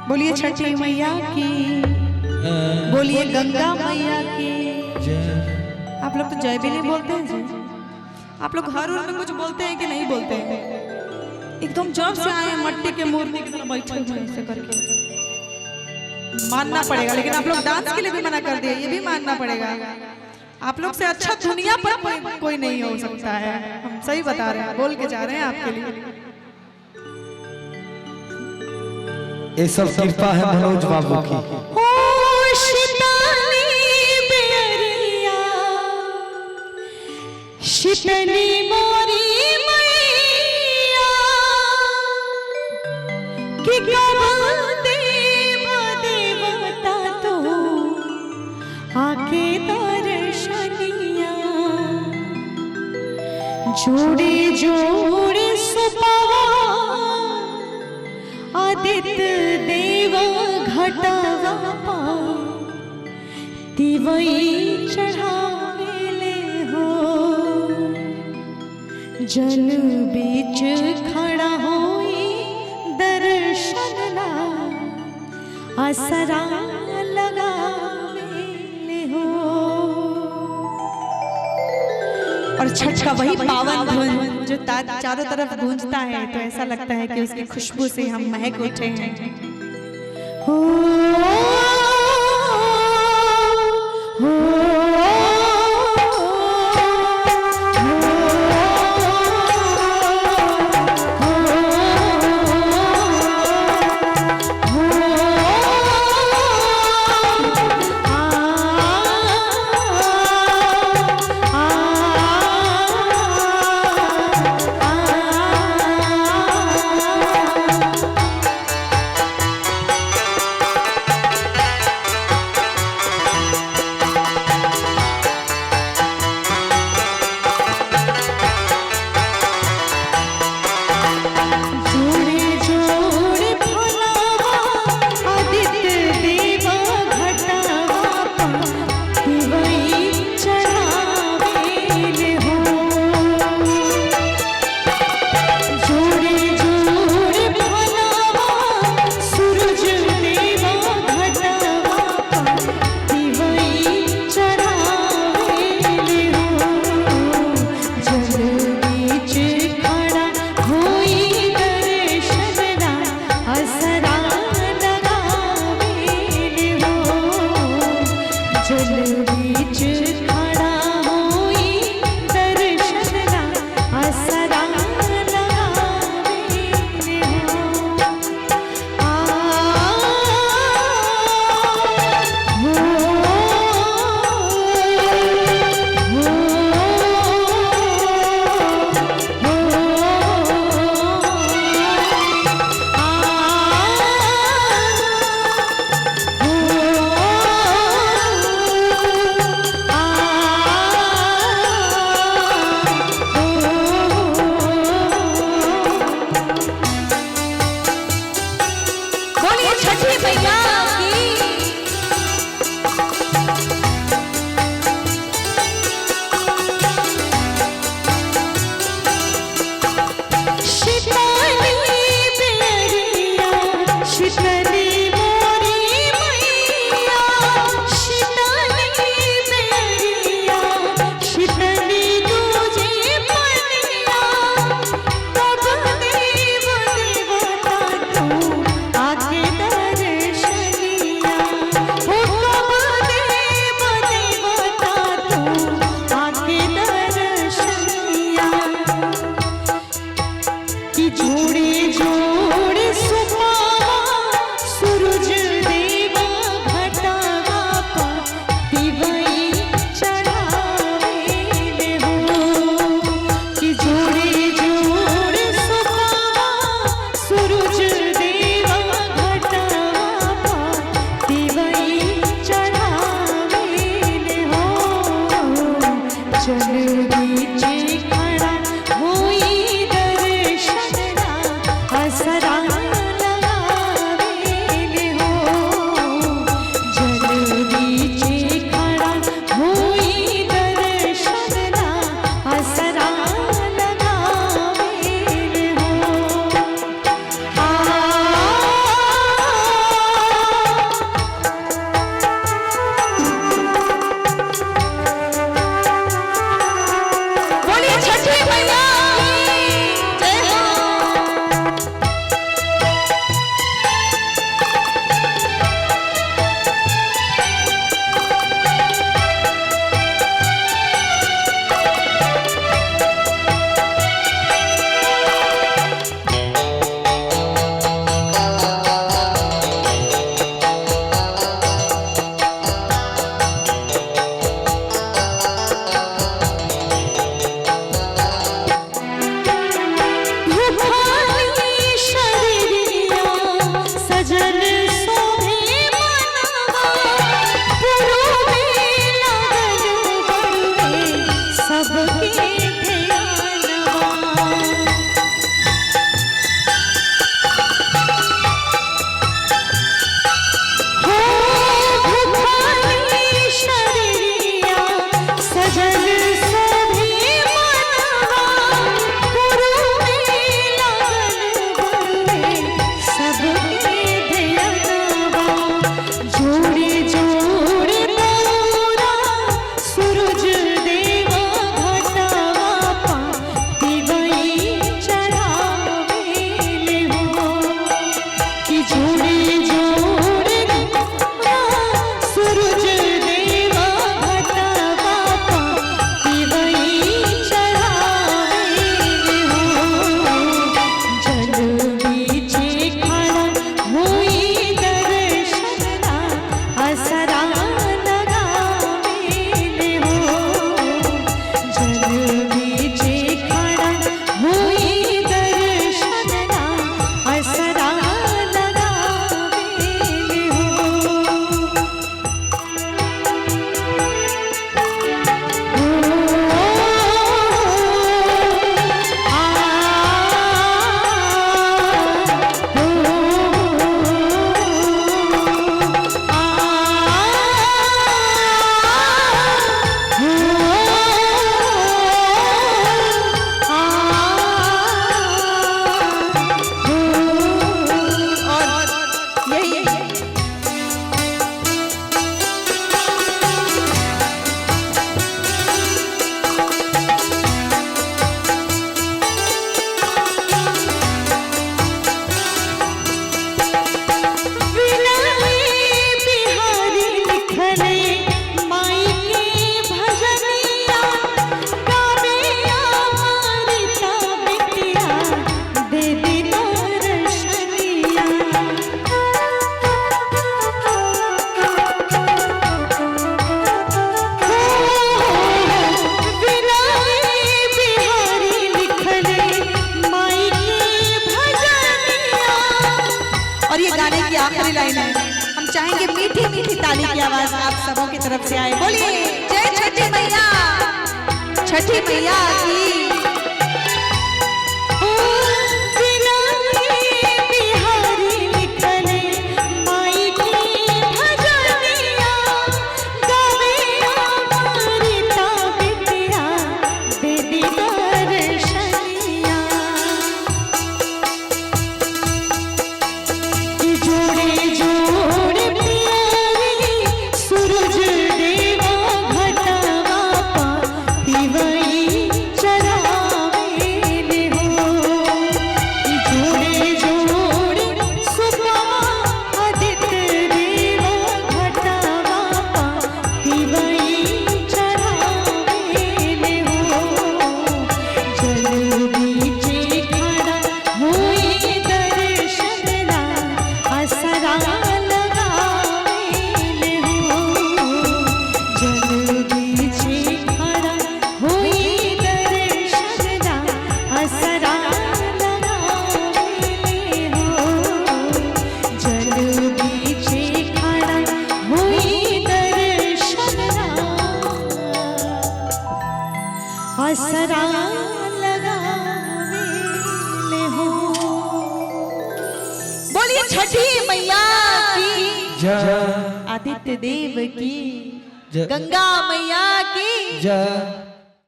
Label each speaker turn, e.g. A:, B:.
A: बोलिए छठी मैया की, बोलिए गंगा मैया की। आप लोग तो जय भी नहीं बोलते हैं जी। आप लोग हर में कुछ बोलते हैं कि नहीं बोलते हैं? एकदम जब से आए मट्टी के मूर्ति की तरह बैठे हुए ऐसे करके मानना पड़ेगा। लेकिन आप लोग डांस के लिए भी मना कर दिए, ये भी मानना पड़ेगा। आप लोग से अच्छा दुनिया पर कोई नहीं हो सकता है। हम सही बता रहे हैं, बोल के जा रहे हैं आपके लिए।
B: ये सब कृपा है मनोज बाबू की।
A: शीतली मोरी मैया कि देवता तो आके दर्शनिया जोड़े जोड़े सुपवा आदित्य देव घटवा पा दिवई चढ़ावेले हो। जल बीच खड़ा होई दर्शन ला असरा लगावेले हो। और छठ का वही पावन धुन जो चारों तरफ गूंजता है, तो ऐसा लगता है कि उसकी खुशबू से हम महक उठे हैं। आखिरी लाइन है। हम चाहेंगे मीठी मीठी ताली की आवाज आप सबों की तरफ से आए। बोलिए जय छठी मैया, छठी मैया की। असरा लगावे हो। बोलिए छठी मैया की
B: जय,
A: आदित्य देव की
B: जय,
A: गंगा मैया की
B: जय।